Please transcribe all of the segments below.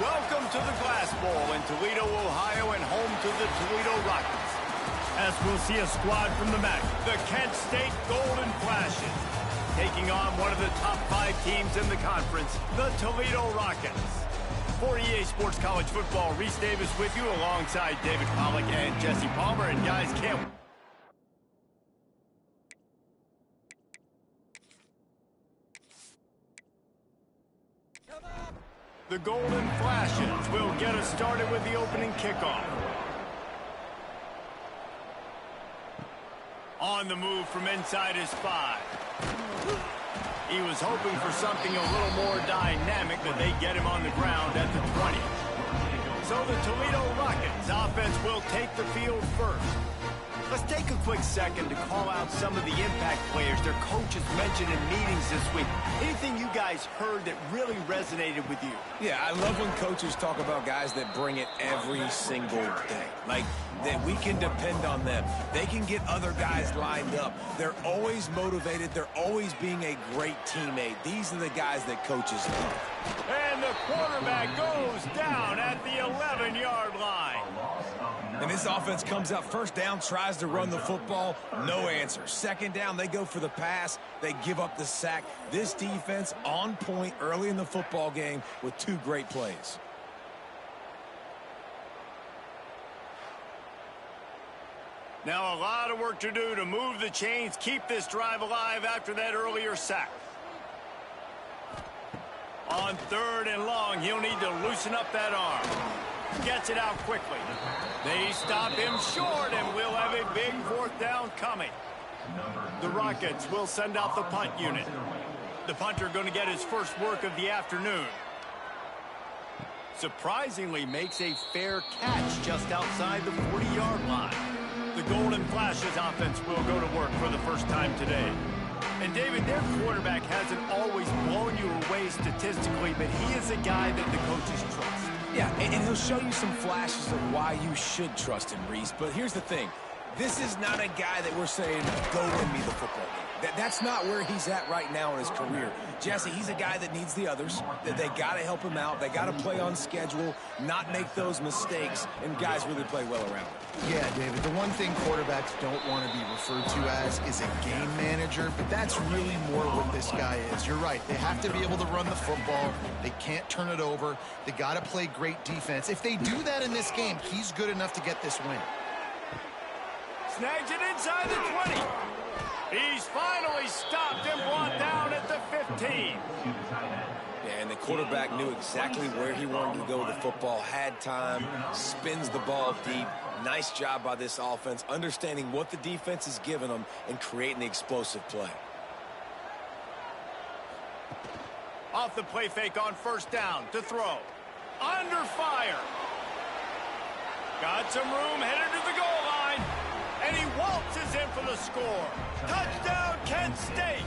Welcome to the Glass Bowl in Toledo, Ohio, and home to the Toledo Rockets. As we'll see a squad from the MAC, the Kent State Golden Flashes, taking on one of the top 5 teams in the conference, the Toledo Rockets. For EA Sports College Football, Reese Davis with you alongside David Pollack and Jesse Palmer. And guys, can't... The Golden Flashes will get us started with the opening kickoff. On the move from inside his 5. He was hoping for something a little more dynamic, but they get him on the ground at the 20. So the Toledo Rockets offense will take the field first. Let's take a quick second to call out some of the impact players their coaches mentioned in meetings this week. Anything you guys heard that really resonated with you? Yeah, I love when coaches talk about guys that bring it every single day. Like, that we can depend on them. They can get other guys lined up. They're always motivated. They're always being a great teammate. These are the guys that coaches love. And the quarterback goes down at the 11-yard line. And this offense comes out first down, tries to run the football, no answer. Second down, they go for the pass. They give up the sack. This defense on point early in the football game with 2 great plays. Now a lot of work to do to move the chains, keep this drive alive after that earlier sack. On 3rd and long, he'll need to loosen up that arm. Gets it out quickly. They stop him short, and we'll have a big 4th down coming. The Rockets will send out the punt unit. The punter going to get his first work of the afternoon. Surprisingly makes a fair catch just outside the 40-yard line. The Golden Flashes offense will go to work for the first time today. And David, their quarterback hasn't always blown you away statistically, but he is a guy that the coaches trust. Yeah, and he'll show you some flashes of why you should trust him, Reese. But here's the thing. This is not a guy that we're saying, go win me the football game. That's not where he's at right now in his career. Jesse, he's a guy that needs the others, that they got to help him out. They got to play on schedule, not make those mistakes, and guys really play well around him. Yeah, David, the one thing quarterbacks don't want to be referred to as is a game manager, but that's really more what this guy is. You're right. They have to be able to run the football. They can't turn it over. They got to play great defense. If they do that in this game, he's good enough to get this win. Snags it inside the 20. He's finally stopped and brought down at the 15. Yeah, and the quarterback knew exactly where he wanted to go with the football, had time, spins the ball deep. Nice job by this offense, understanding what the defense is giving them and creating the explosive play. Off the play fake on 1st down to throw. Under fire. Got some room, headed to the goal line. And he waltzes in for the score. Touchdown, Kent State.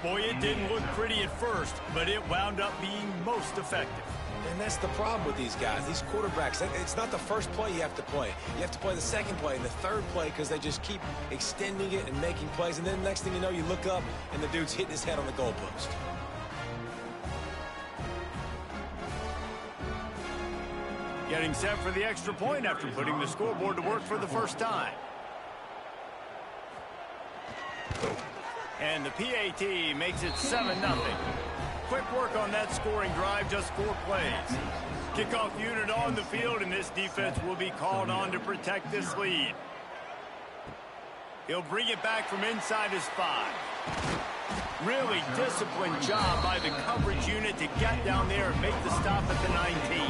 Boy, it didn't look pretty at first, but it wound up being most effective. And that's the problem with these guys, these quarterbacks. It's not the first play you have to play. You have to play the second play and the third play because they just keep extending it and making plays. And then next thing you know, you look up and the dude's hitting his head on the goalpost. Getting set for the extra point after putting the scoreboard to work for the first time. And the PAT makes it 7-0. Quick work on that scoring drive, just 4 plays. Kickoff unit on the field, and this defense will be called on to protect this lead. He'll bring it back from inside his 5. Really disciplined job by the coverage unit to get down there and make the stop at the 19.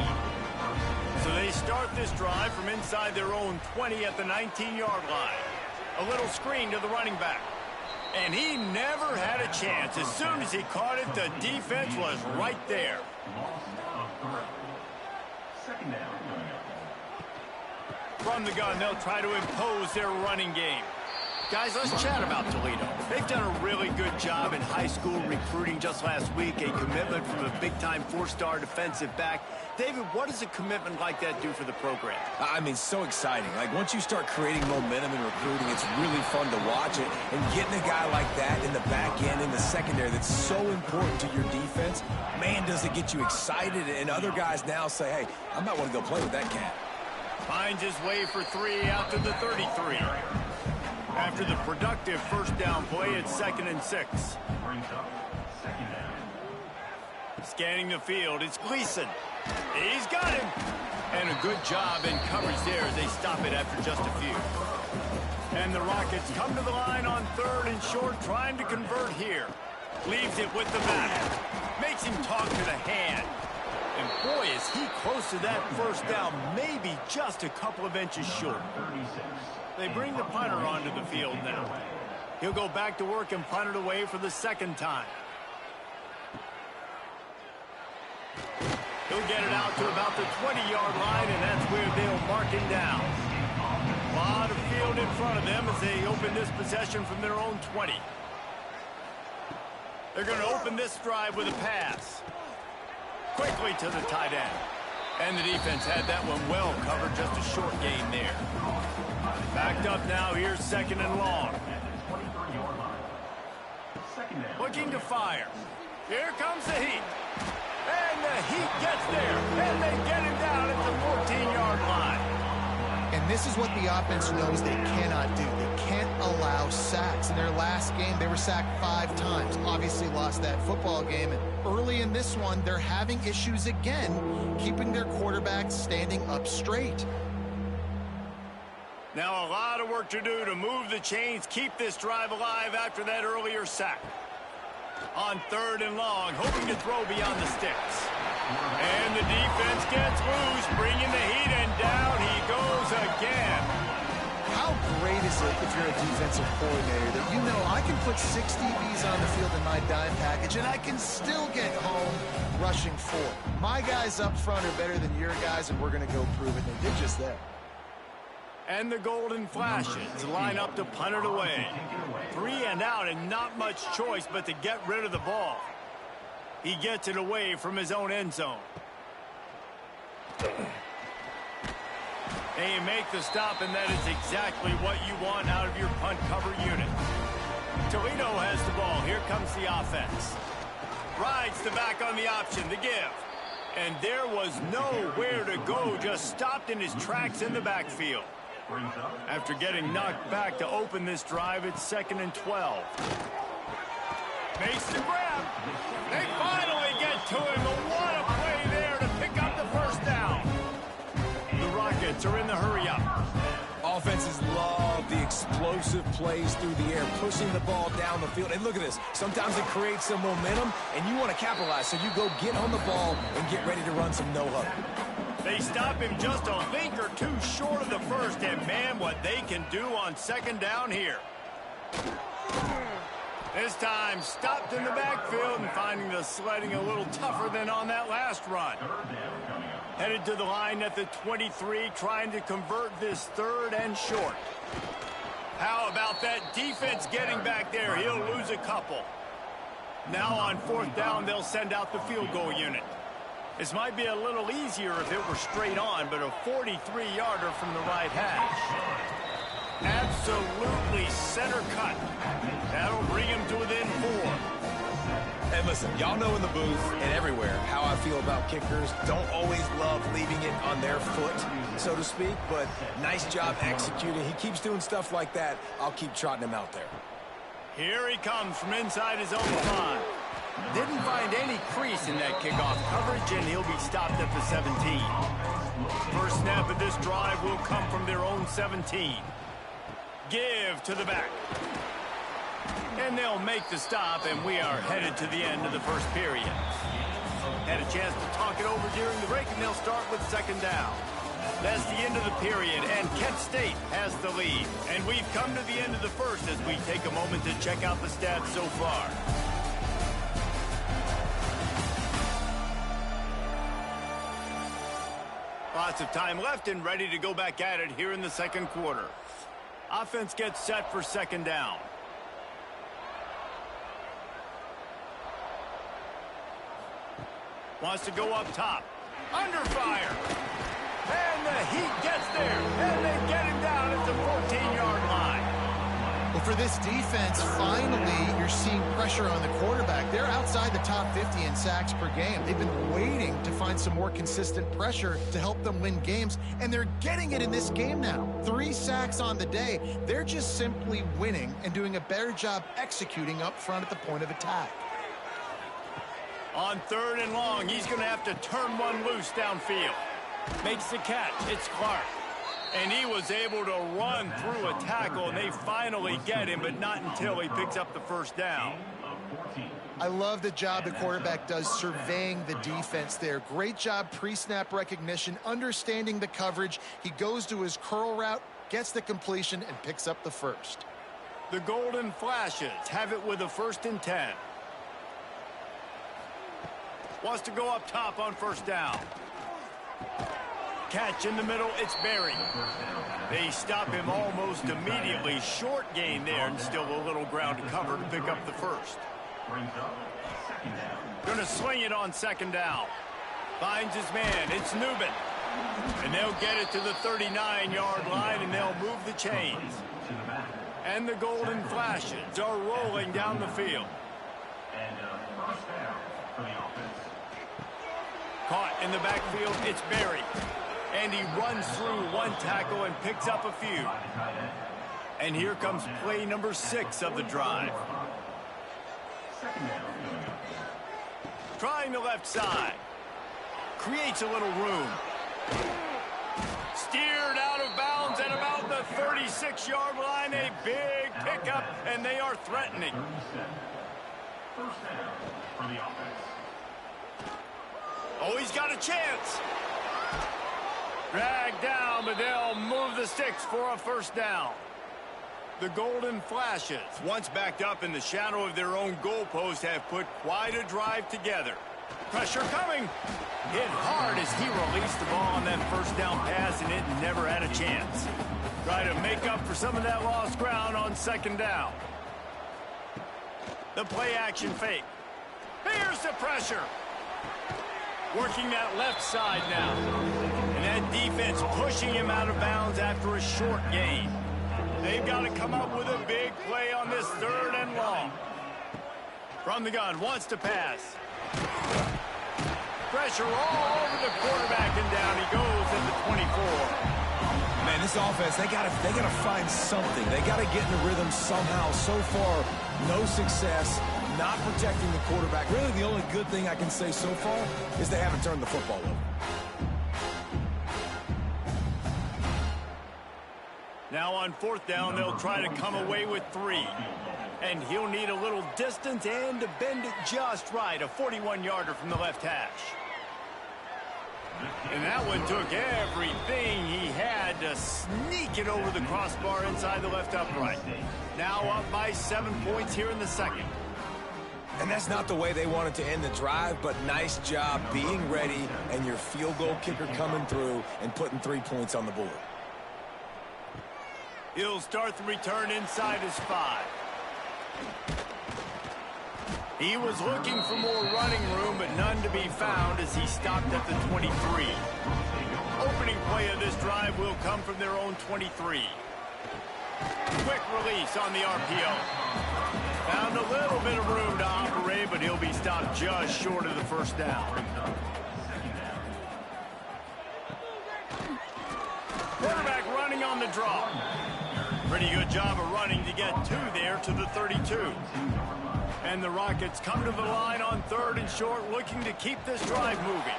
So they start this drive from inside their own 20 at the 19-yard line. A little screen to the running back. And he never had a chance. As soon as he caught it, the defense was right there. From the gun, they'll try to impose their running game. Guys, let's chat about Toledo. They've done a really good job in high school recruiting just last week, a commitment from a big-time four-star defensive back. David, what does a commitment like that do for the program? I mean, so exciting. Like, once you start creating momentum in recruiting, it's really fun to watch it. And getting a guy like that in the back end, in the secondary, that's so important to your defense, man, does it get you excited. And other guys now say, hey, I might want to go play with that cat. Finds his way for 3 out to the 33. After the productive first down play, it's 2nd and 6. Scanning the field, it's Gleason. He's got him. And a good job in coverage there as they stop it after just a few. And the Rockets come to the line on 3rd and short, trying to convert here. Leaves it with the back. Makes him talk to the hand. And boy, is he close to that first down, maybe just a couple of inches short. They bring the punter onto the field now. He'll go back to work and punt it away for the 2nd time. He'll get it out to about the 20-yard line, and that's where they'll mark him down. A lot of field in front of them as they open this possession from their own 20. They're going to open this drive with a pass. Quickly to the tight end. And the defense had that one well covered, just a short gain there. Backed up now, here's 2nd and long. Looking to fire. Here comes the Heat. And the Heat gets there. And they get him down at the 14-yard line. And this is what the offense knows they cannot do. They can't allow sacks. In their last game, they were sacked 5 times. Obviously lost that football game. And early in this one, they're having issues again, keeping their quarterbacks standing up straight. Now a lot of work to do to move the chains, keep this drive alive after that earlier sack. On 3rd and long, hoping to throw beyond the sticks. And the defense gets loose, bringing the Heat, and down he goes again. How great is it if you're a defensive coordinator that you know I can put 6 DBs on the field in my dime package and I can still get home rushing 4. My guys up front are better than your guys, and we're going to go prove it. They did just that. And the Golden Flashes line up to punt it away. 3 and out, and not much choice but to get rid of the ball. He gets it away from his own end zone. And you make the stop, and that is exactly what you want out of your punt cover unit. Toledo has the ball. Here comes the offense. Rides the back on the option, the give. And there was nowhere to go, just stopped in his tracks in the backfield. After getting knocked back to open this drive, it's 2nd and 12. Makes the grab. They finally get to him, but what a play there to pick up the first down. The Rockets are in the hurry-up. Offenses love the explosive plays through the air, pushing the ball down the field. And look at this. Sometimes it creates some momentum, and you want to capitalize. So you go get on the ball and get ready to run some no-huddle. They stop him just a link or 2 short of the first, and man, what they can do on 2nd down here. This time, stopped in the backfield and finding the sledding a little tougher than on that last run. Headed to the line at the 23, trying to convert this 3rd and short. How about that defense getting back there? He'll lose a couple. Now on 4th down, they'll send out the field goal unit. This might be a little easier if it were straight on, but a 43-yarder from the right hash. Absolutely center cut. That'll bring him to within 4. And listen, y'all know in the booth and everywhere how I feel about kickers. Don't always love leaving it on their foot, so to speak, but nice job executing. He keeps doing stuff like that. I'll keep trotting him out there. Here he comes from inside his own 5. Didn't find any crease in that kickoff coverage, and he'll be stopped at the 17. First snap of this drive will come from their own 17. Give to the back. And they'll make the stop, and we are headed to the end of the first period. Had a chance to talk it over during the break, and they'll start with 2nd down. That's the end of the period, and Kent State has the lead. And we've come to the end of the first as we take a moment to check out the stats so far. Lots of time left and ready to go back at it here in the 2nd quarter. Offense gets set for second down. Wants to go up top. Under fire. And the Heat gets there. And they get him down at the 14-yard line. Well, for this defense, finally, you're seeing pressure on the quarterback. They're outside the top 50 in sacks per game. They've been waiting to find some more consistent pressure to help them win games, and they're getting it in this game now. 3 sacks on the day. They're just simply winning and doing a better job executing up front at the point of attack. On 3rd and long, he's going to have to turn one loose downfield. Makes the catch. It's Clark. And he was able to run through a tackle, and they finally get him, but not until he picks up the first down. I love the job the quarterback does surveying the defense there. Great job pre-snap recognition, understanding the coverage. He goes to his curl route, gets the completion, and picks up the first. The Golden Flashes have it with a 1st and 10. Wants to go up top on 1st down. Catch in the middle, it's Berry. They stop him almost immediately. Short gain there, and still a little ground to cover to pick up the first. Going to sling it on 2nd down. Finds his man, it's Newman. And they'll get it to the 39-yard line, and they'll move the chains. And the Golden Flashes are rolling down the field. Caught in the backfield, it's Berry. And he runs through one tackle and picks up a few. And here comes play number 6 of the drive. Trying the left side. Creates a little room. Steered out of bounds at about the 36-yard line. A big pickup, and they are threatening. First down for the offense. Oh, he's got a chance. Dragged down, but they'll move the sticks for a 1st down. The Golden Flashes, once backed up in the shadow of their own goalpost, have put quite a drive together. Pressure coming. Hit hard as he released the ball on that 1st down pass, and it never had a chance. Try to make up for some of that lost ground on 2nd down. The play action fake. Here's the pressure. Working that left side now. And that defense pushing him out of bounds after a short gain. They've got to come up with a big play on this 3rd and long. From the gun, wants to pass. Pressure all over the quarterback, and down he goes at the 24. Man, this offense, they gotta find something. They gotta get in the rhythm somehow. So far, no success. Not protecting the quarterback. Really, the only good thing I can say so far is they haven't turned the football over. Now on 4th down, they'll try to come away with 3. And he'll need a little distance and to bend it just right. A 41-yarder from the left hash. And that one took everything he had to sneak it over the crossbar inside the left upright. Now up by 7 points here in the 2nd. And that's not the way they wanted to end the drive, but nice job being ready and your field goal kicker coming through and putting 3 points on the board. He'll start the return inside his 5. He was looking for more running room, but none to be found as he stopped at the 23. Opening play of this drive will come from their own 23. Quick release on the RPO. Found a little bit of room to operate, but he'll be stopped just short of the 1st down. Quarterback running on the draw. Pretty good job of running to get 2 there to the 32. And the Rockets come to the line on 3rd and short, looking to keep this drive moving.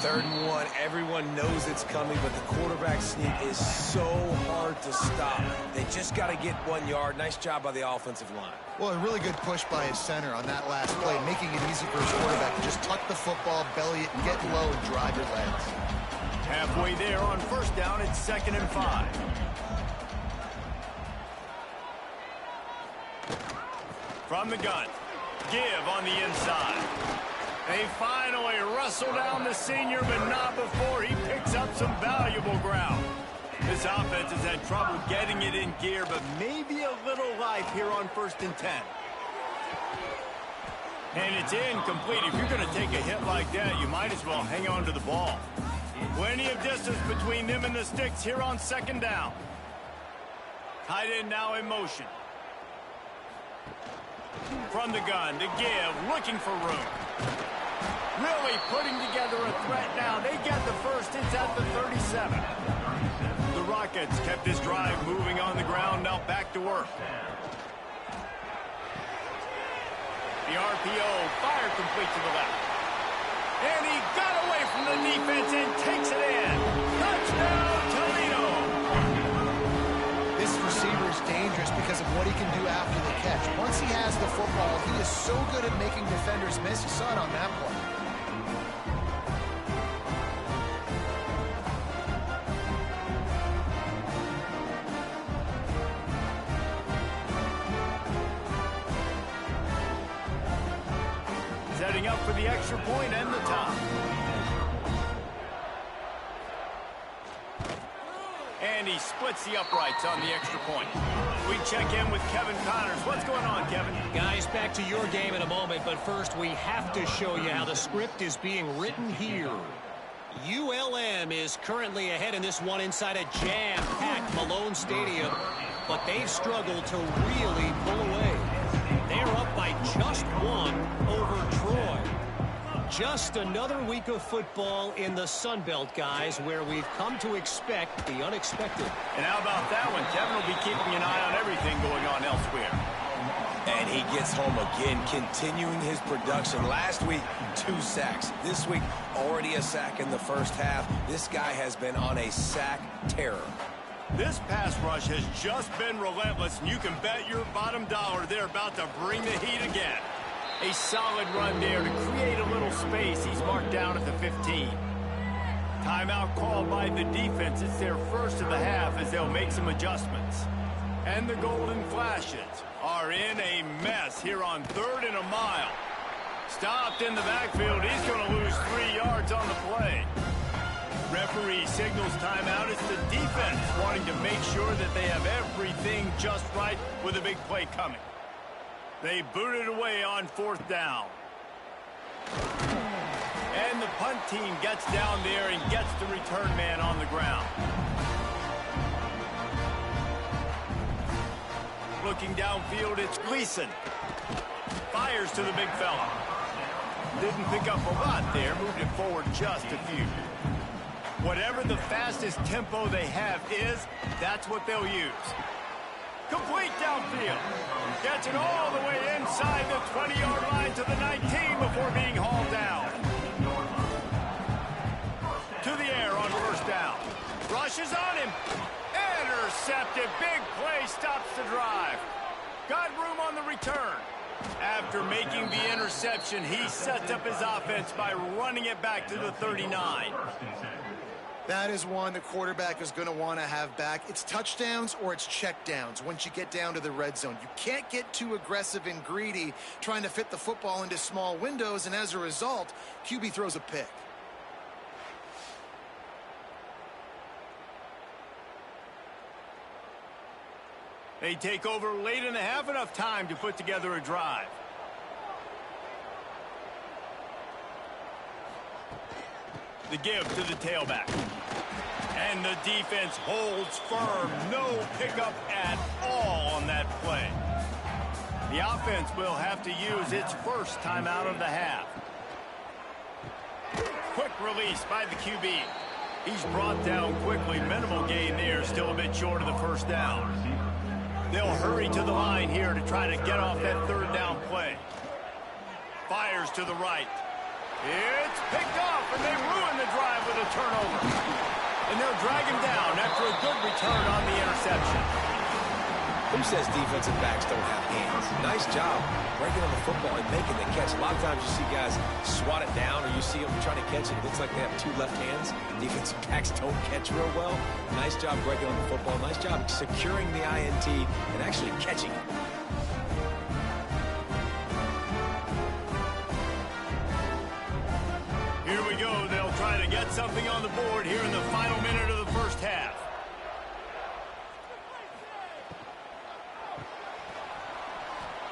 3rd and 1, everyone knows it's coming, but the quarterback sneak is so hard to stop. They just got to get 1 yard. Nice job by the offensive line. Well, a really good push by his center on that last play, making it easy for his quarterback to just tuck the football, belly it, get low, and drive your legs. Halfway there on 1st down, it's 2nd and 5. From the gun, give on the inside. They finally wrestle down the senior, but not before he picks up some valuable ground. The This offense has had trouble getting it in gear, but maybe a little life here on 1st and 10. And it's incomplete. If you're going to take a hit like that, you might as well hang on to the ball. Plenty of distance between them and the sticks here on 2nd down. Tight end now in motion. From the gun to give, looking for room. Really putting together a threat now. They get the first. It's at the 37. The Rockets kept this drive moving on the ground. Now back to work. The RPO, fire complete to the left. And he got away from the defense and takes it in. Touchdown, Toledo! This receiver is dangerous because of what he can do after the catch. Once he has the football, he is so good at making defenders miss. You saw it on that play. Setting up for the extra point and the top. And he splits the uprights on the extra point. We check in with Kevin Connors. What's going on, Kevin? Guys, back to your game in a moment, but first we have to show you how the script is being written here. ULM is currently ahead in this one inside a jam-packed Malone Stadium, but they've struggled to really pull away. They're up by just 1 over Troy. Just another week of football in the Sun Belt, guys, where we've come to expect the unexpected. And how about that one? Kevin will be keeping an eye on everything going on elsewhere. And he gets home again, continuing his production. Last week, 2 sacks. This week, already a sack in the first half. This guy has been on a sack terror. This pass rush has just been relentless, and you can bet your bottom dollar they're about to bring the heat again. A solid run there to create a little space. He's marked down at the 15. Timeout called by the defense. It's their first of the half as they'll make some adjustments. And the Golden Flashes are in a mess here on 3rd and a mile. Stopped in the backfield. He's going to lose 3 yards on the play. Referee signals timeout. It's the defense wanting to make sure that they have everything just right with a big play coming. They boot it away on 4th down. And the punt team gets down there and gets the return man on the ground. Looking downfield, it's Gleason. Fires to the big fella. Didn't pick up a lot there, moved it forward just a few. Whatever the fastest tempo they have is, that's what they'll use. Complete downfield. Gets it all the way inside the 20-yard line to the 19 before being hauled down. To the air on 1st down. Rushes on him. Intercepted. Big play stops the drive. Got room on the return. After making the interception, he sets up his offense by running it back to the 39. That is one the quarterback is going to want to have back. It's touchdowns or it's checkdowns once you get down to the red zone. You can't get too aggressive and greedy trying to fit the football into small windows, and as a result, QB throws a pick. They take over late in the half, enough time to put together a drive. The give to the tailback. And the defense holds firm. No pickup at all on that play. The offense will have to use its first timeout of the half. Quick release by the QB. He's brought down quickly. Minimal gain there. Still a bit short of the 1st down. They'll hurry to the line here to try to get off that 3rd down play. Fires to the right. It's picked off, and they ruin the drive with a turnover. And they'll drag him down after a good return on the interception. Who says defensive backs don't have hands? Nice job breaking on the football and making the catch. A lot of times you see guys swat it down, or you see them trying to catch it. It looks like they have 2 left hands. Defensive backs don't catch real well. Nice job breaking on the football. Nice job securing the INT and actually catching it. Here we go. They'll try to get something on the board here in the final minute of the 1st half.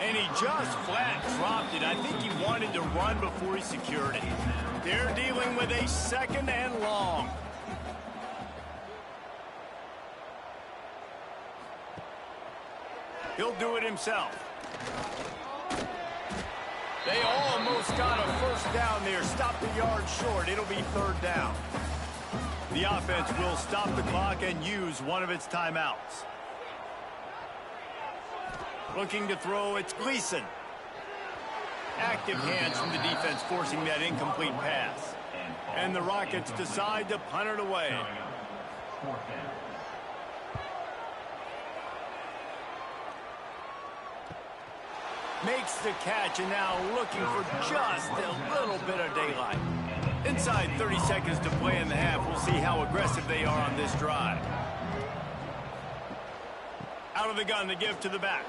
And he just flat dropped it. I think he wanted to run before he secured it. They're dealing with a 2nd and long. He'll do it himself. They almost got a 1st down there. Stopped a yard short. It'll be 3rd down. The offense will stop the clock and use one of its timeouts. Looking to throw, it's Gleason. Active hands from the defense forcing that incomplete pass. And the Rockets decide to punt it away. Makes the catch and now looking for just a little bit of daylight. Inside 30 seconds to play in the half. We'll see how aggressive they are on this drive. Out of the gun to give to the back.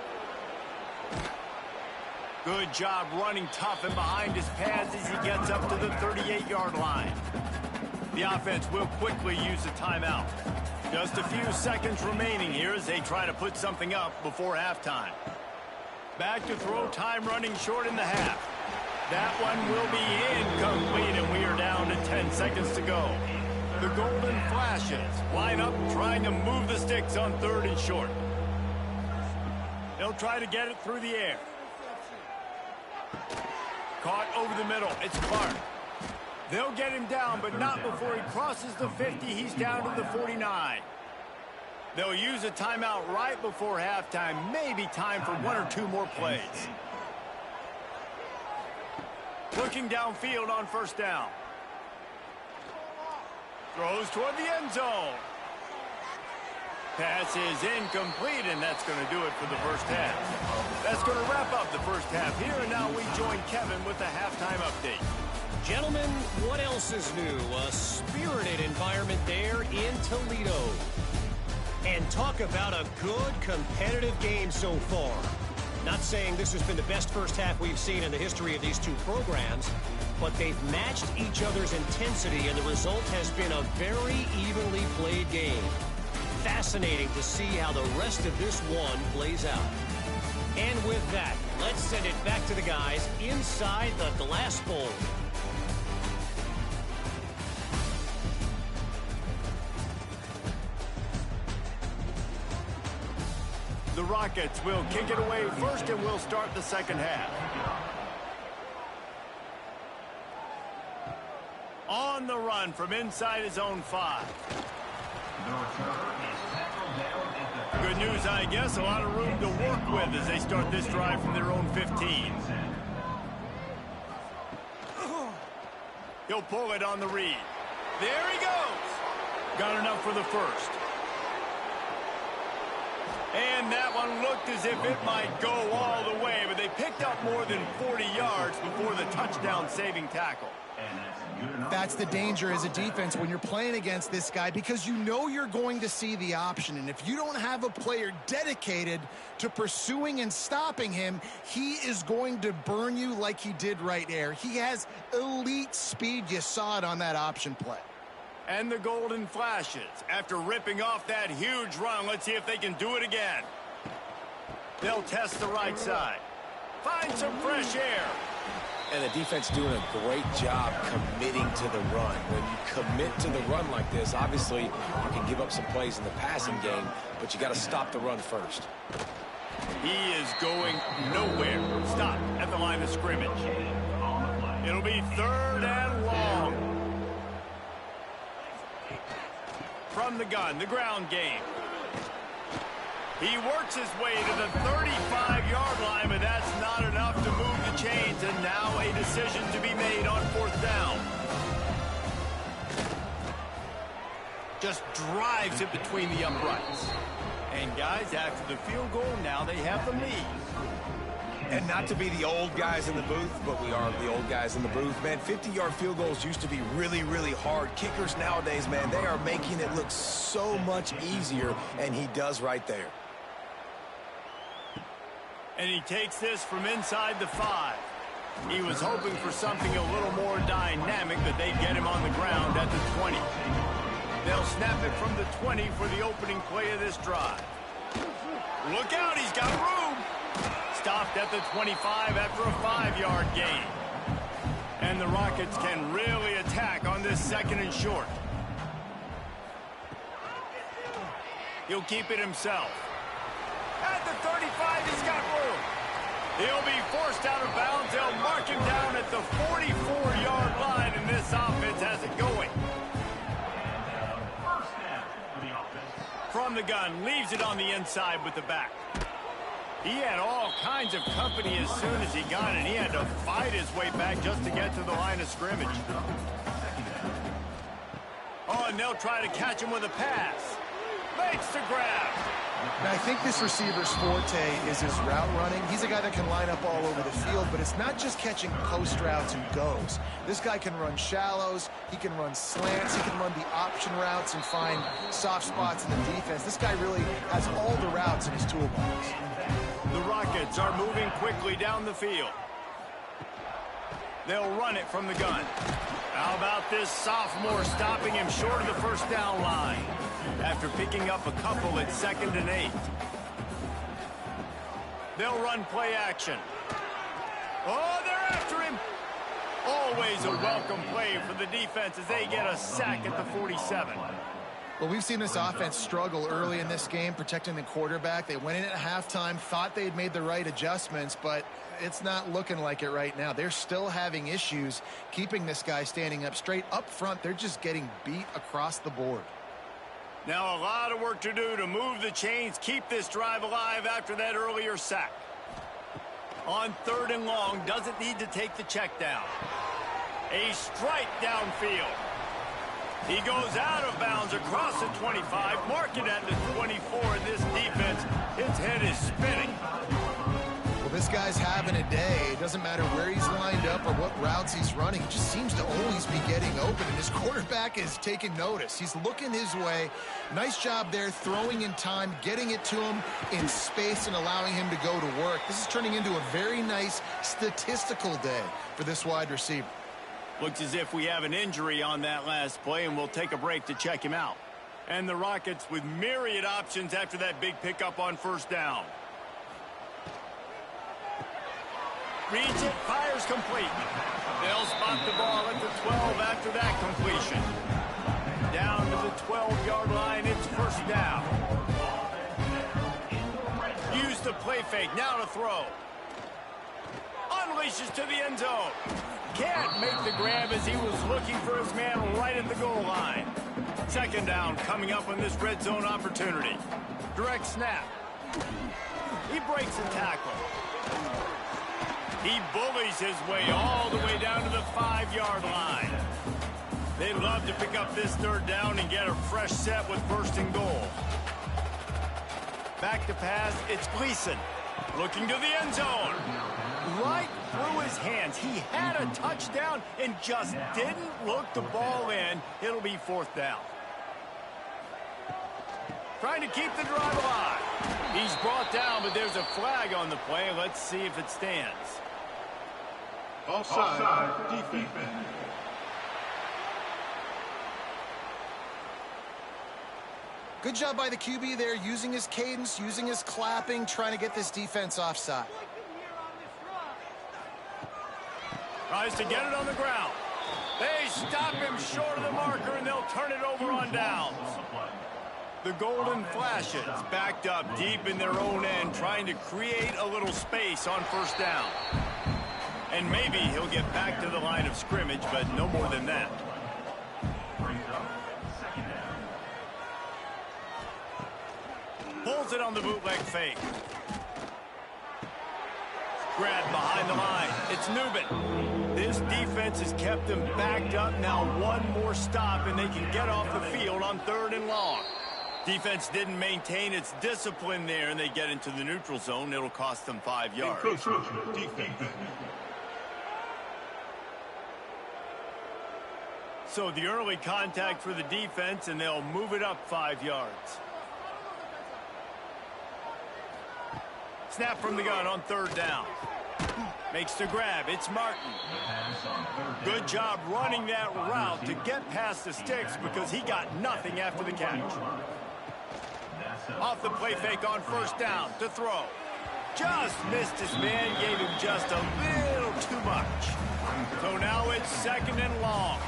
Good job running tough and behind his pads as he gets up to the 38-yard line. The offense will quickly use a timeout. Just a few seconds remaining here as they try to put something up before halftime. Back to throw, time running short in the half. That one will be incomplete, and we are down to 10 seconds to go. The Golden Flashes line up trying to move the sticks on 3rd and short. They'll try to get it through the air. Caught over the middle. It's Clark. They'll get him down, but not before he crosses the 50. He's down to the 49. They'll use a timeout right before halftime. Maybe time for 1 or 2 more plays. Looking downfield on 1st down. Throws toward the end zone. Pass is incomplete, and that's going to do it for the 1st half. That's going to wrap up the 1st half here, and now we join Kevin with the halftime update. Gentlemen, what else is new? A spirited environment there in Toledo. And talk about a good competitive game so far. Not saying this has been the best 1st half we've seen in the history of these 2 programs, but they've matched each other's intensity, and the result has been a very evenly played game. Fascinating to see how the rest of this one plays out. And with that, let's send it back to the guys inside the glass bowl. The Rockets will kick it away first, and we'll start the 2nd half. On the run from inside his own 5. Good news, I guess. A lot of room to work with as they start this drive from their own 15. He'll pull it on the read. There he goes. Got enough for the 1st. And that one looked as if it might go all the way, but they picked up more than 40 yards before the touchdown-saving tackle. That's the danger as a defense when you're playing against this guy, because you know you're going to see the option. And if you don't have a player dedicated to pursuing and stopping him, he is going to burn you like he did right there. He has elite speed. You saw it on that option play. And the Golden Flashes, after ripping off that huge run, let's see if they can do it again. They'll test the right side. Find some fresh air. And the defense doing a great job committing to the run. When you commit to the run like this, obviously you can give up some plays in the passing game, but you got to stop the run first. He is going nowhere. Stop at the line of scrimmage. It'll be 3rd and long. From the gun, the ground game. He works his way to the 35-yard line, but that's not enough to move the chains, and now a decision to be made on 4th down. Just drives it between the uprights. And guys, after the field goal, now they have the lead. And not to be the old guys in the booth, but we are the old guys in the booth, man. 50-yard field goals used to be really, really hard. Kickers nowadays, man, they are making it look so much easier, and he does right there. And he takes this from inside the 5. He was hoping for something a little more dynamic, that they'd get him on the ground at the 20. They'll snap it from the 20 for the opening play of this drive. Look out, he's got room. stopped at the 25 after a 5-yard gain. And the Rockets can really attack on this 2nd and short. He'll keep it himself. At the 35, he's got room. He'll be forced out of bounds. They'll mark him down at the 44-yard line, and this offense has it going. First down for the offense. From the gun, leaves it on the inside with the back. He had all kinds of company as soon as he got it. He had to fight his way back just to get to the line of scrimmage. Oh, and they'll try to catch him with a pass. Makes the grab. Now, I think this receiver's forte is his route running. He's a guy that can line up all over the field, but it's not just catching post routes and goes. This guy can run shallows, he can run slants, he can run the option routes and find soft spots in the defense. This guy really has all the routes in his toolbox. The Rockets are moving quickly down the field. They'll run it from the gun. How about this sophomore stopping him short of the first down line after picking up a couple at 2nd and 8. They'll run play action. Oh, they're after him. Always a welcome play for the defense as they get a sack at the 47. Well, we've seen this offense struggle early in this game, protecting the quarterback. They went in at halftime, thought they had made the right adjustments, but it's not looking like it right now. They're still having issues keeping this guy standing up straight. Up front, they're just getting beat across the board. Now a lot of work to do to move the chains, keep this drive alive after that earlier sack. On 3rd and long, doesn't need to take the check down. A strike downfield. He goes out of bounds across the 25, marking at the 24, and this defense, its head is spinning. Well, this guy's having a day. It doesn't matter where he's lined up or what routes he's running. He just seems to always be getting open, and his quarterback is taking notice. He's looking his way. Nice job there, throwing in time, getting it to him in space and allowing him to go to work. This is turning into a very nice statistical day for this wide receiver. Looks as if we have an injury on that last play, and we'll take a break to check him out. And the Rockets with myriad options after that big pickup on 1st down. Reads it, fires complete. They'll spot the ball at the 12 after that completion. Down to the 12-yard line, it's 1st down. Use the play fake, now to throw. Unleashes to the end zone. Can't make the grab as he was looking for his man right at the goal line. 2nd down coming up on this red zone opportunity. Direct snap. He breaks a tackle. He bullies his way all the way down to the 5-yard line. They love to pick up this 3rd down and get a fresh set with 1st and goal. Back to pass, it's Gleason. Looking to the end zone. Right through his hands. He had a touchdown and just didn't look the ball in. It'll be 4th down. Trying to keep the drive alive. He's brought down, but there's a flag on the play. Let's see if it stands. Offside, defense. Good job by the QB there, using his cadence, using his clapping, trying to get this defense offside. Tries to get it on the ground. They stop him short of the marker, and they'll turn it over on downs. The Golden Flashes backed up deep in their own end, trying to create a little space on 1st down. And maybe he'll get back to the line of scrimmage, but no more than that. Pulls it on the bootleg fake. Grab behind the line. It's Newman. This defense has kept them backed up. Now one more stop, and they can get off the field on 3rd and long. Defense didn't maintain its discipline there, and they get into the neutral zone. It'll cost them 5 yards. So the early contact for the defense, and they'll move it up 5 yards. Snap from the gun on 3rd down. Makes the grab. It's Martin. Good job running that route to get past the sticks because he got nothing after the catch. Off the play fake on 1st down to throw. Just missed his man, gave him just a little too much. So now it's 2nd and long.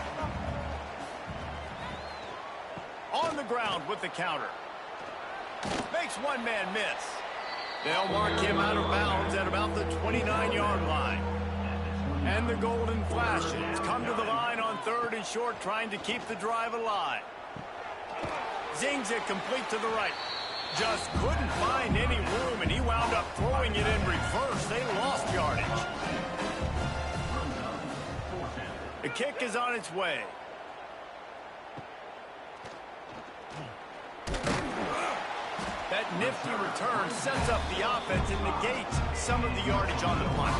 On the ground with the counter. Makes one man miss. They'll mark him out of bounds at about the 29-yard line. And the Golden Flashes come to the line on 3rd and short, trying to keep the drive alive. Zings it complete to the right. Just couldn't find any room, and he wound up throwing it in reverse. They lost yardage. The kick is on its way. That nifty return sets up the offense and negates some of the yardage on the punt.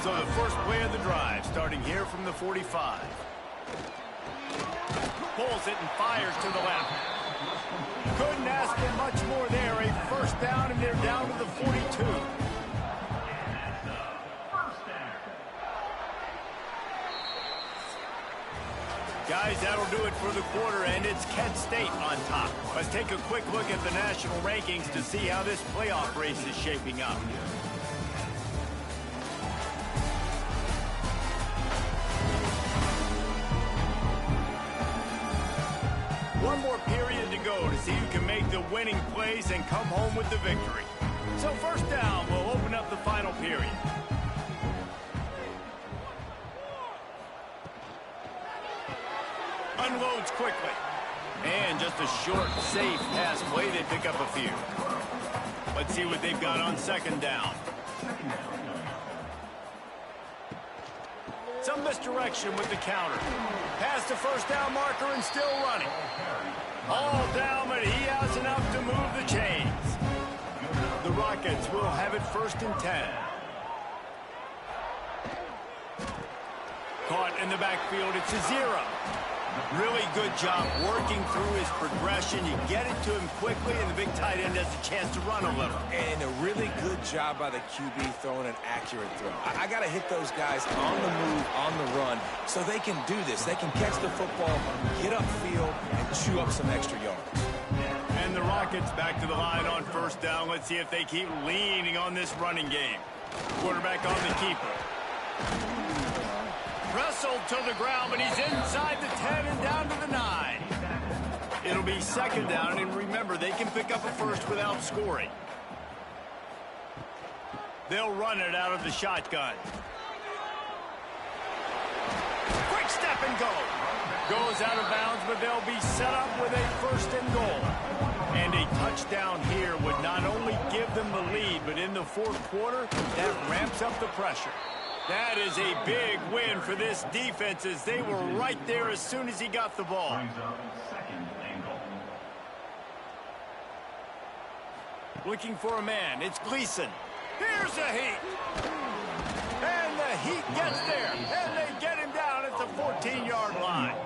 So the first play of the drive, starting here from the 45. Pulls it and fires to the left. Couldn't ask for much more there. A first down, and they're down to the 42. Guys, that'll do it for the quarter, and it's Kent State on top. Let's take a quick look at the national rankings to see how this playoff race is shaping up. One more period to go to see who can make the winning plays and come home with the victory. So first down will open up the final period. Unloads quickly. And just a short, safe pass play. They pick up a few. Let's see what they've got on 2nd down. Some misdirection with the counter. Past the first down marker and still running. All down, but he has enough to move the chains. The Rockets will have it 1st and 10. Caught in the backfield. It's a 0. Really good job working through his progression. You get it to him quickly, and the big tight end has a chance to run a little. And a really good job by the QB throwing an accurate throw. I got to hit those guys on the move, on the run, so they can do this. They can catch the football, get upfield, and chew up some extra yards. And the Rockets back to the line on 1st down. Let's see if they keep leaning on this running game. Quarterback on the keeper. Wrestled to the ground, but he's inside the 10 and down to the 9. It'll be 2nd down, and remember, they can pick up a first without scoring. They'll run it out of the shotgun. Quick step and go. Goes out of bounds, but they'll be set up with a 1st and goal. And a touchdown here would not only give them the lead, but in the 4th quarter, that ramps up the pressure. That is a big win for this defense, as they were right there as soon as he got the ball. Looking for a man. It's Gleason. Here's a heat. And the Heat gets there. And they get him down at the 14-yard line.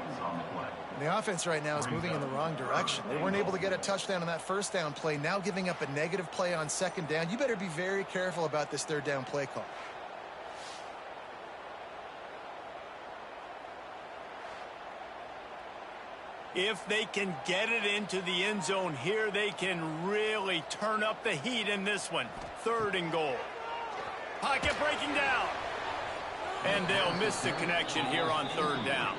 The offense right now is moving in the wrong direction. They weren't able to get a touchdown on that 1st down play. Now giving up a negative play on 2nd down. You better be very careful about this 3rd down play call. If they can get it into the end zone here, they can really turn up the heat in this one. 3rd and goal. Pocket breaking down. And they'll miss the connection here on 3rd down.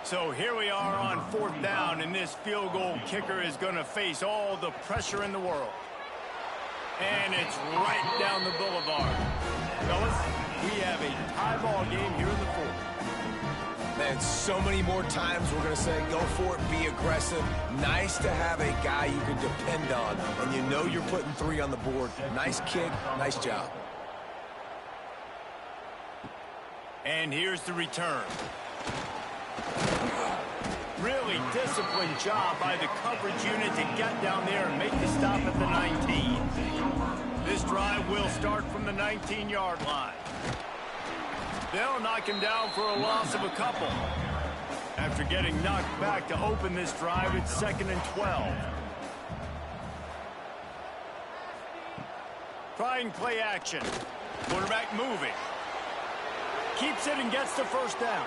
So here we are on 4th down, and this field goal kicker is going to face all the pressure in the world. And it's right down the boulevard. Fellas, we have a tie ball game here in the 4th. Man, so many more times we're going to say, go for it, be aggressive. Nice to have a guy you can depend on, and you know you're putting 3 on the board. Nice kick, nice job. And here's the return. Really disciplined job by the coverage unit to get down there and make the stop at the 19. This drive will start from the 19-yard line. They'll knock him down for a loss of a couple. After getting knocked back to open this drive, it's 2nd and 12. Trying play action. Quarterback moving. Keeps it and gets the 1st down.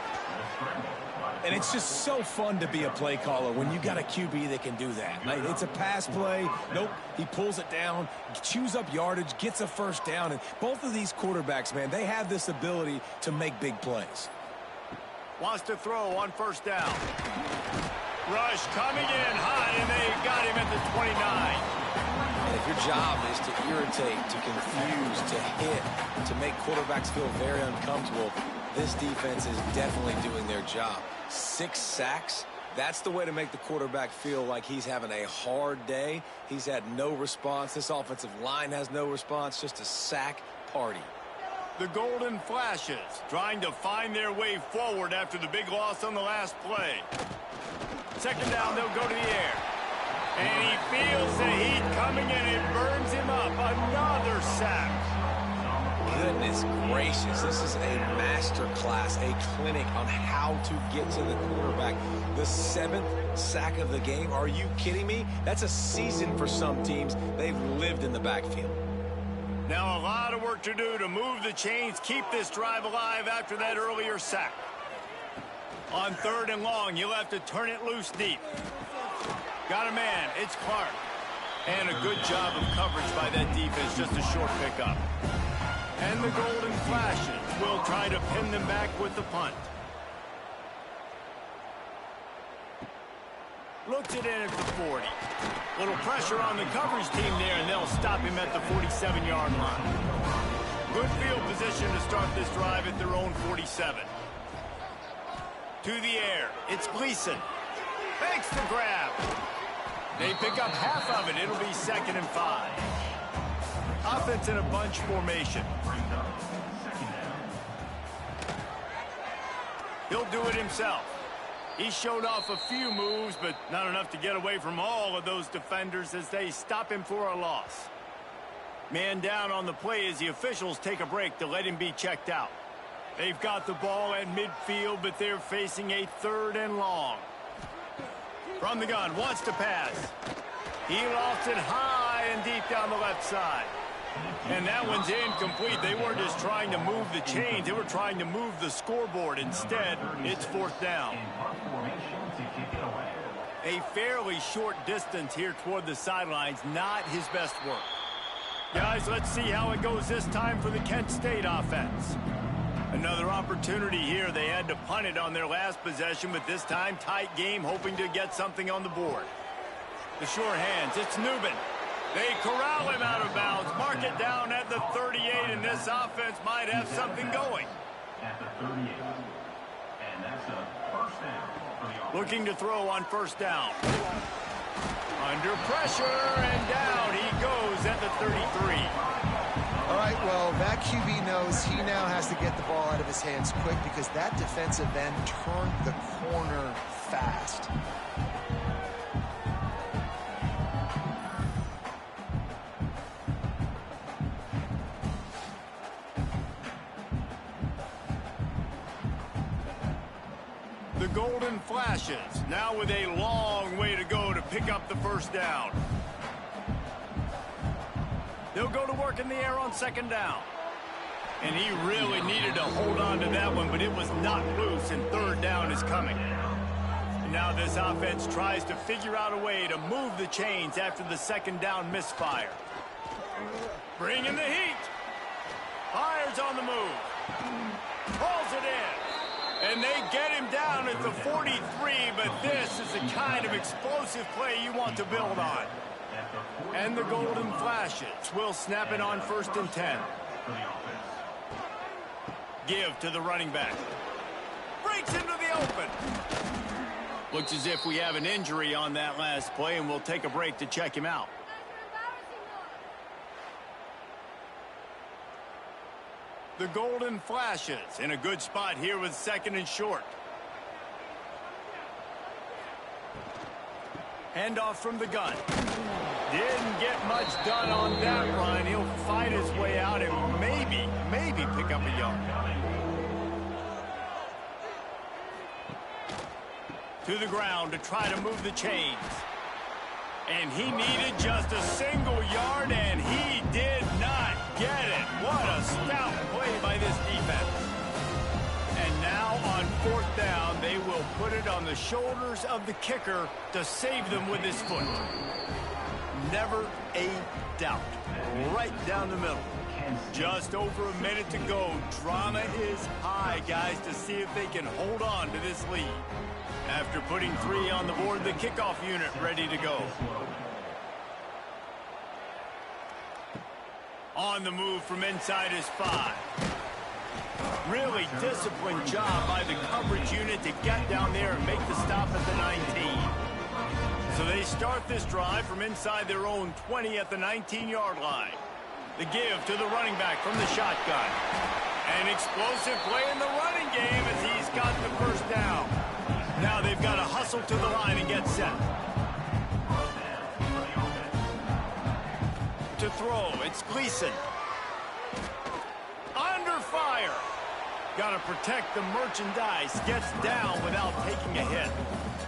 And it's just so fun to be a play caller when you got a QB that can do that. Like, it's a pass play. Nope, he pulls it down, chews up yardage, gets a first down. And both of these quarterbacks, man, they have this ability to make big plays. Wants to throw on first down. Rush coming in high, and they got him at the 29. And if your job is to irritate, to confuse, to hit, to make quarterbacks feel very uncomfortable, this defense is definitely doing their job. 6 sacks, that's the way to make the quarterback feel like he's having a hard day. He's had no response. This offensive line has no response, just a sack party. The Golden Flashes trying to find their way forward after the big loss on the last play. Second down, they'll go to the air. And he feels the heat coming in. It burns him up. Another sack. Goodness gracious, this is a master class, a clinic on how to get to the quarterback. The 7th sack of the game, are you kidding me? That's a season for some teams. They've lived in the backfield. Now a lot of work to do to move the chains, keep this drive alive after that earlier sack. On 3rd and long, you'll have to turn it loose deep. Got a man, it's Clark. And a good job of coverage by that defense, just a short pickup. And the Golden Flashes will try to pin them back with the punt. Looks it in at the 40. Little pressure on the coverage team there, and they'll stop him at the 47-yard line. Good field position to start this drive at their own 47. To the air, it's Gleason. Makes the grab. They pick up half of it. It'll be 2nd and 5. Offense in a bunch formation. He'll do it himself. He showed off a few moves, but not enough to get away from all of those defenders as they stop him for a loss. Man down on the play as the officials take a break to let him be checked out. They've got the ball at midfield, but they're facing a 3rd and long. From the gun, wants to pass. He lost it high and deep down the left side. And that one's incomplete. They weren't just trying to move the chains. They were trying to move the scoreboard. Instead, it's 4th down. A fairly short distance here toward the sidelines. Not his best work. Guys, let's see how it goes this time for the Kent State offense. Another opportunity here. They had to punt it on their last possession, but this time tight game, hoping to get something on the board. The short hands, it's Newman. They corral him out of bounds, mark it down at the 38, and this offense might have something going. At the 38. And that's a first down for the offense. Looking to throw on first down. Under pressure, and down he goes at the 33. All right, well, that QB knows he now has to get the ball out of his hands quick because that defensive end turned the corner fast. The Golden Flashes now with a long way to go to pick up the first down. They'll go to work in the air on 2nd down. And he really needed to hold on to that one, but it was knocked loose, and 3rd down is coming. And now this offense tries to figure out a way to move the chains after the 2nd down misfire. Bringing the heat. Fires on the move. Pulls it in. And they get him down at the 43, but this is the kind of explosive play you want to build on. And the Golden Flashes will snap it on 1st and 10. Give to the running back. Breaks into the open. Looks as if we have an injury on that last play, and we'll take a break to check him out. The Golden Flashes in a good spot here with 2nd and short. Handoff from the gun. Didn't get much done on that run. He'll fight his way out and maybe pick up a yard. To the ground to try to move the chains. And he needed just a single yard, and he did not get it. What a stout play by this defense. And now on 4th down, they will will put it on the shoulders of the kicker to save them with his foot. Never a doubt. Right down the middle. Just over a minute to go. Drama is high, guys, to see if they can hold on to this lead. After putting 3 on the board, the kickoff unit ready to go. On the move from inside his 5. Really disciplined job by the coverage unit to get down there and make the stop at the 19. So they start this drive from inside their own 20 at the 19-yard line. The give to the running back from the shotgun. An explosive play in the running game as he's got the first down. Now they've got to hustle to the line and get set. To throw, it's Gleason. Under fire. Got to protect the merchandise. Gets down without taking a hit.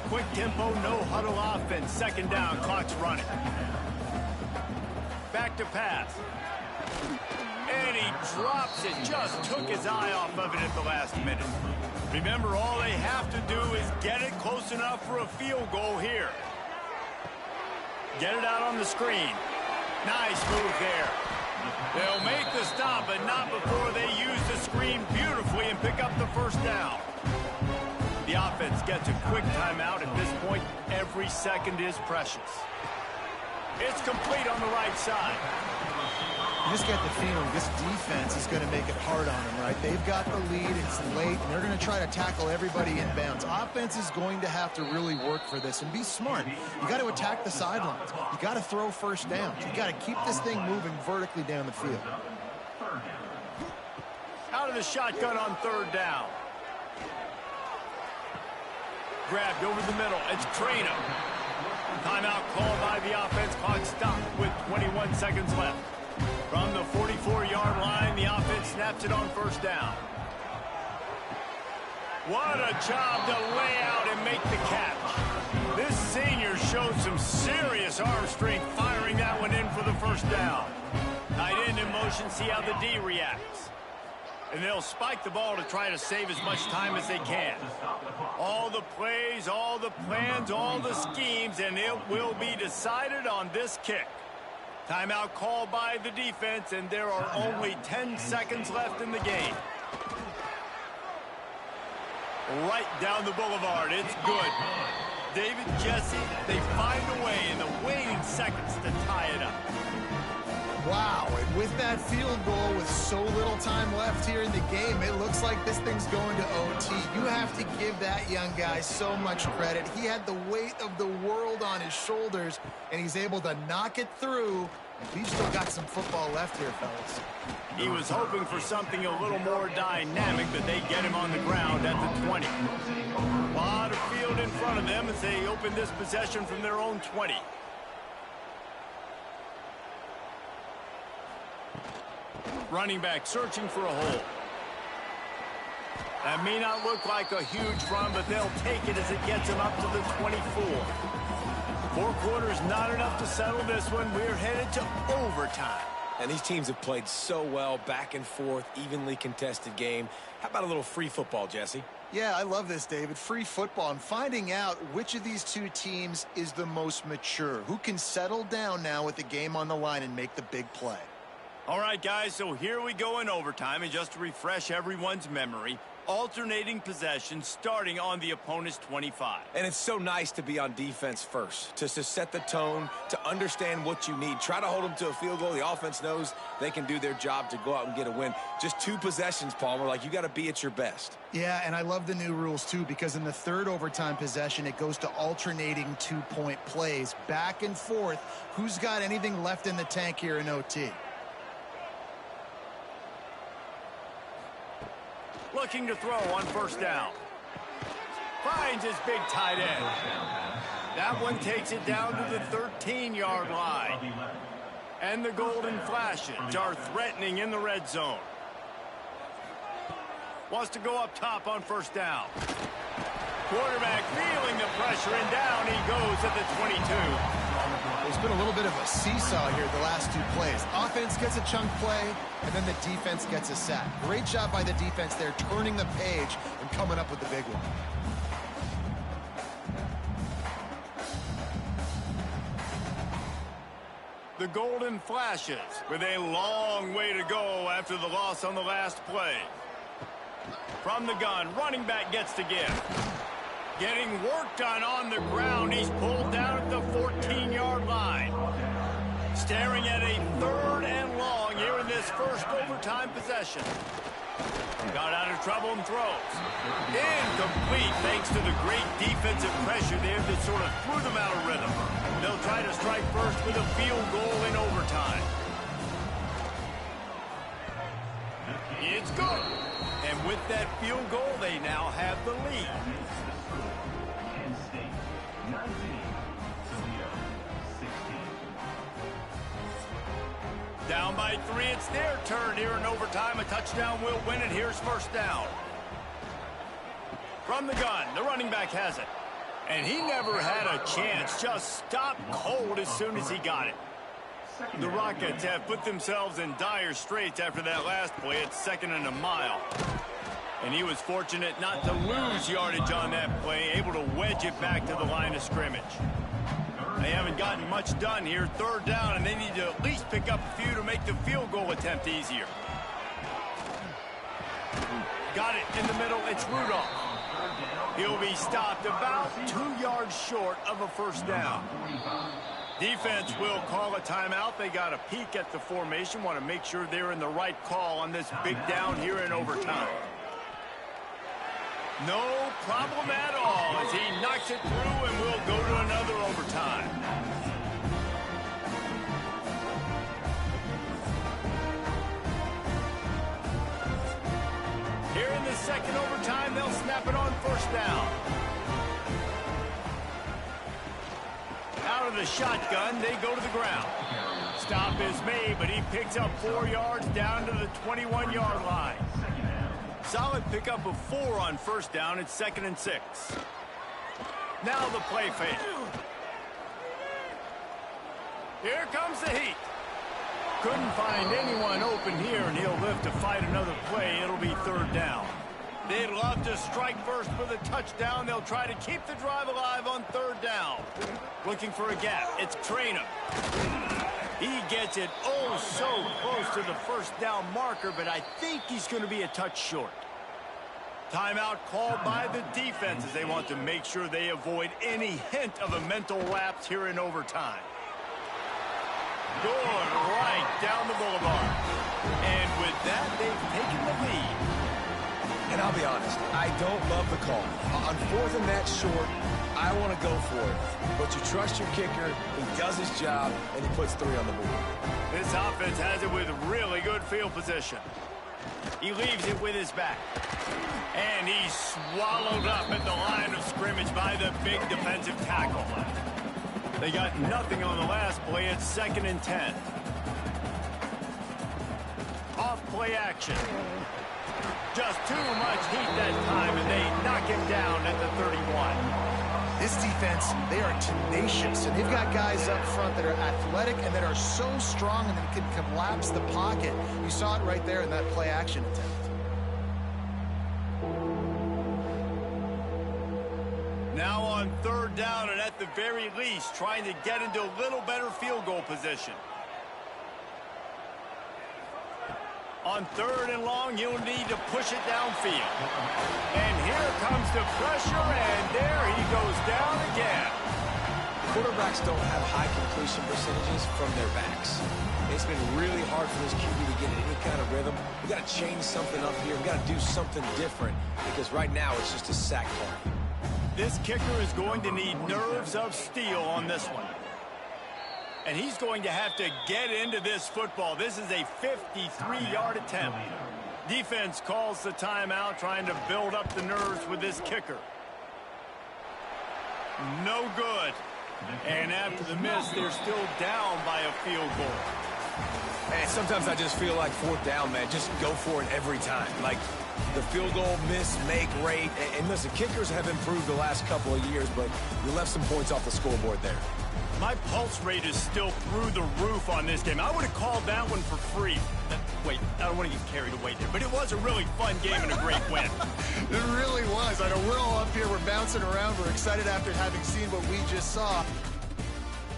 Quick tempo, no huddle offense. Second down, clock's running. Back to pass. And he drops it. Just took his eye off of it at the last minute. Remember, all they have to do is get it close enough for a field goal here. Get it out on the screen. Nice move there. They'll make the stop, but not before they use the screen beautifully and pick up the first down. The offense gets a quick timeout. At this point, every second is precious. It's complete on the right side. You just get the feeling this defense is going to make it hard on them, right? They've got the lead, it's late, and they're going to try to tackle everybody in bounds. Offense is going to have to really work for this and be smart. You got to attack the sidelines. You got to throw first downs. You got to keep this thing moving vertically down the field. Out of the shotgun on third down. Grabbed over the middle. It's Toledo. Timeout called by the offense. Clock stopped with 21 seconds left. From the 44-yard line, the offense snaps it on first down. What a job to lay out and make the catch. This senior showed some serious arm strength firing that one in for the first down. Tight end in motion, see how the D reacts. And they'll spike the ball to try to save as much time as they can. All the plays, all the plans, all the schemes, and it will be decided on this kick. Timeout called by the defense, and there are only 10 seconds left in the game. Right down the boulevard, it's good. David, Jesse, they find a way in the waning seconds to tie it up. Wow, and with that field goal with so little time left here in the game, it looks like this thing's going to OT. You have to give that young guy so much credit. He had the weight of the world on his shoulders, and he's able to knock it through. We've still got some football left here, fellas. He was hoping for something a little more dynamic, but they get him on the ground at the 20. A lot of field in front of them as they open this possession from their own 20. Running back searching for a hole. That may not look like a huge run, but they'll take it as it gets them up to the 24. 4 quarters, not enough to settle this one. We're headed to overtime. And these teams have played so well, back and forth, evenly contested game. How about a little free football, Jesse? Yeah, I love this, David. Free football and finding out which of these two teams is the most mature. Who can settle down now with the game on the line and make the big play? All right, guys, so here we go in overtime, and just to refresh everyone's memory, alternating possession starting on the opponent's 25. And it's so nice to be on defense first, to set the tone, to understand what you need. Try to hold them to a field goal. The offense knows they can do their job to go out and get a win. Just 2 possessions, Palmer, like you got to be at your best. Yeah, and I love the new rules, too, because in the third overtime possession, it goes to alternating 2-point plays, back and forth. Who's got anything left in the tank here in OT? Looking to throw on first down. Finds his big tight end. That one takes it down to the 13-yard line. And the Golden Flashes are threatening in the red zone. Wants to go up top on first down. Quarterback feeling the pressure, and down he goes at the 22. There's been a little bit of a seesaw here the last 2 plays. Offense gets a chunk play, and then the defense gets a sack. Great job by the defense there, turning the page and coming up with the big one. Golden Flashes with a long way to go after the loss on the last play. From the gun, running back gets to give. Getting work done on the ground. He's pulled down at the 14-yard line. Staring at a 3rd and long here in this first overtime possession. Got out of trouble and throws. Incomplete thanks to the great defensive pressure there that sort of threw them out of rhythm. They'll try to strike first with a field goal in overtime. It's good. And with that field goal, they now have the lead. Down by 3, it's their turn here in overtime. A touchdown will win it. Here's first down. From the gun, the running back has it. And he never had a chance. Just stopped cold as soon as he got it. The Rockets have put themselves in dire straits after that last play. It's 2nd and a mile. And he was fortunate not to lose yardage on that play, able to wedge it back to the line of scrimmage. They haven't gotten much done here. 3rd down, and they need to at least pick up a few to make the field goal attempt easier. Got it in the middle. It's Rudolph. He'll be stopped about 2 yards short of a first down. Defense will call a timeout. They got a peek at the formation. Want to make sure they're in the right call on this big down here in overtime. No problem at all as he knocks it through, and we'll go to another overtime. Here in the second overtime, they'll snap it on first down. Out of the shotgun, they go to the ground. Stop is made, but he picks up 4 yards down to the 21-yard line. Solid pickup of 4 on first down. It's 2nd and 6. Now the play fake. Here comes the heat. Couldn't find anyone open here, and he'll live to fight another play. It'll be 3rd down. They'd love to strike first with a touchdown. They'll try to keep the drive alive on 3rd down. Looking for a gap. It's Traynham. He gets it oh so close to the first down marker, but I think he's going to be a touch short. Timeout called by the defense as they want to make sure they avoid any hint of a mental lapse here in overtime. Going right down the boulevard. And with that, they've taken the lead. And I'll be honest, I don't love the call. On 4th and that short, I want to go for it. But you trust your kicker, he does his job, and he puts 3 on the board. This offense has it with really good field position. He leaves it with his back. And he's swallowed up at the line of scrimmage by the big defensive tackle. They got nothing on the last play. It's 2nd and 10. Off play action. Just too much heat that time, and they knock him down at the 31. This defense, they are tenacious, and they've got guys up front that are athletic and that are so strong and that can collapse the pocket. You saw it right there in that play action attempt. Now on 3rd down, and at the very least, trying to get into a little better field goal position. On 3rd and long, you'll need to push it downfield. And here comes the pressure, and there he goes down again. Quarterbacks don't have high completion percentages from their backs. It's been really hard for this QB to get in any kind of rhythm. We've got to change something up here. We've got to do something different because right now it's just a sack party. This kicker is going to need nerves of steel on this one. And he's going to have to get into this football. This is a 53-yard attempt. Defense calls the timeout, trying to build up the nerves with this kicker. No good. And after the miss, they're still down by a field goal. Man, sometimes I just feel like 4th down, man. Just go for it every time. Like the field goal miss, make rate. And listen, kickers have improved the last couple of years, but you left some points off the scoreboard there. My pulse rate is still through the roof on this game. I would have called that one for free. Wait, I don't want to get carried away there, but it was a really fun game and a great win. It really was. I know we're all up here, we're bouncing around, we're excited after having seen what we just saw.